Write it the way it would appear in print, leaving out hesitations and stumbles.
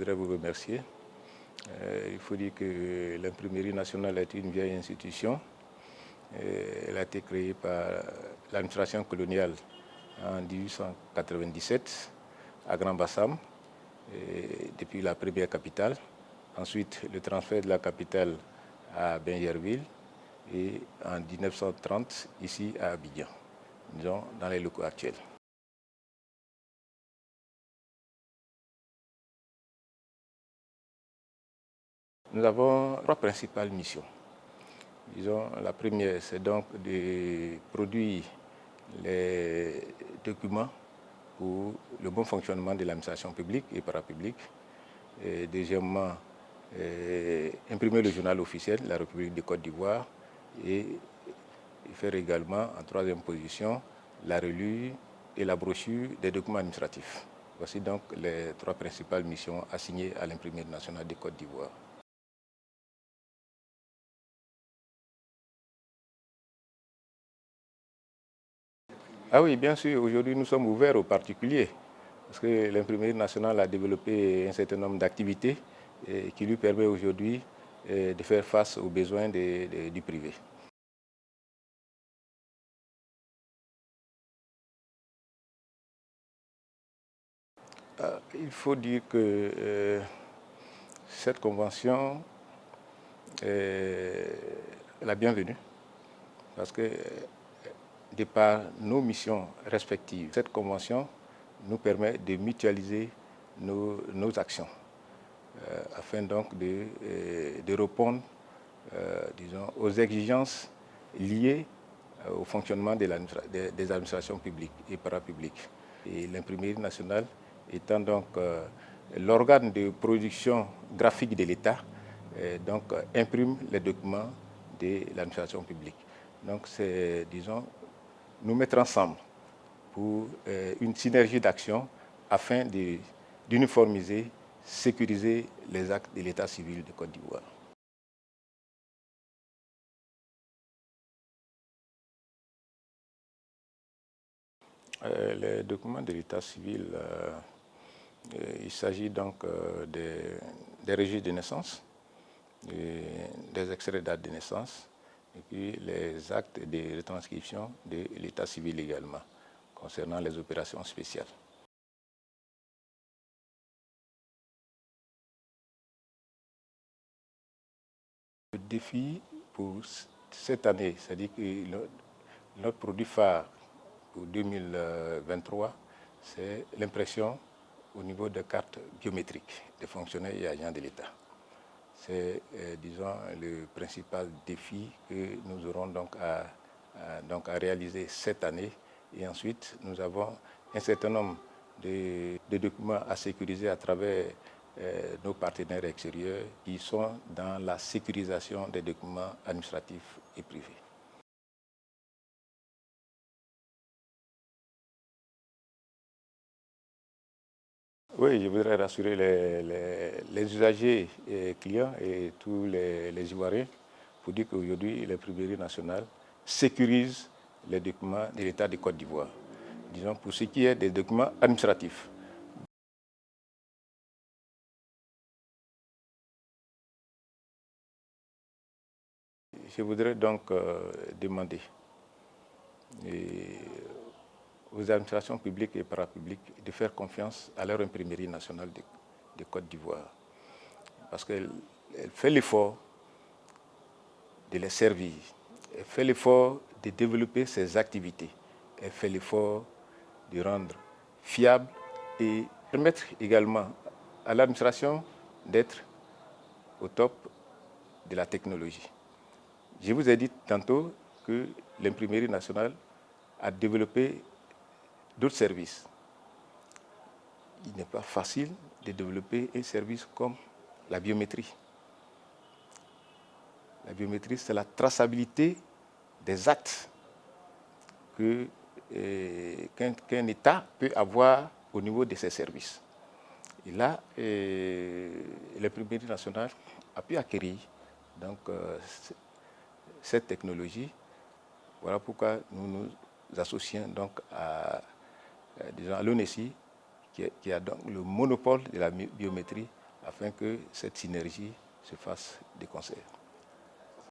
voudrais vous remercier. Il faut dire que l'Imprimerie nationale est une vieille institution. Elle a été créée par l'administration coloniale en 1897 à Grand Bassam, depuis la première capitale. Ensuite, le transfert de la capitale à Bingerville et en 1930 ici à Abidjan, disons dans les locaux actuels. Nous avons trois principales missions. Disons, la première, c'est donc de produire les documents pour le bon fonctionnement de l'administration publique et parapublique. Et deuxièmement, imprimer le journal officiel de la République de Côte d'Ivoire et faire également, en troisième position, la revue et la brochure des documents administratifs. Voici donc les trois principales missions assignées à l'Imprimerie nationale de Côte d'Ivoire. Ah oui, bien sûr, aujourd'hui nous sommes ouverts aux particuliers, parce que l'Imprimerie nationale a développé un certain nombre d'activités qui lui permet aujourd'hui de faire face aux besoins du privé. Il faut dire que cette convention est la bienvenue, parce que de par nos missions respectives, cette convention nous permet de mutualiser nos actions, afin donc de répondre disons, aux exigences liées au fonctionnement des administrations publiques et parapubliques. Et l'Imprimerie nationale étant donc l'organe de production graphique de l'État, donc imprime les documents de l'administration publique. Donc c'est, disons, nous mettre ensemble pour une synergie d'action afin d'uniformiser, sécuriser les actes de l'état civil de Côte d'Ivoire. Les documents de l'état civil, il s'agit donc des registres de naissance, des extraits de date de naissance, et puis les actes de retranscription de l'état civil également, concernant les opérations spéciales. Le défi pour cette année, c'est-à-dire que notre produit phare pour 2023, c'est l'impression au niveau de cartes biométriques des fonctionnaires et agents de l'État. C'est, disons, le principal défi que nous aurons donc à réaliser cette année. Et ensuite, nous avons un certain nombre de documents à sécuriser à travers nos partenaires extérieurs qui sont dans la sécurisation des documents administratifs et privés. Oui, je voudrais rassurer les usagers et clients et tous les Ivoiriens pour dire qu'aujourd'hui, l'Imprimerie nationale sécurise les documents de l'État de Côte d'Ivoire. Disons, pour ce qui est des documents administratifs. Je voudrais donc demander aux administrations publiques et parapubliques de faire confiance à leur Imprimerie nationale de Côte d'Ivoire. Parce qu'elle fait l'effort de les servir, elle fait l'effort de développer ses activités, elle fait l'effort de rendre fiable et permettre également à l'administration d'être au top de la technologie. Je vous ai dit tantôt que l'Imprimerie nationale a développé d'autres services. Il n'est pas facile de développer un service comme la biométrie. La biométrie, c'est la traçabilité des actes qu'un État peut avoir au niveau de ses services. Et là, l'Imprimerie nationale a pu acquérir donc, cette technologie. Voilà pourquoi nous nous associons donc à l'ONESI, qui a donc le monopole de la biométrie afin que cette synergie se fasse des concerts.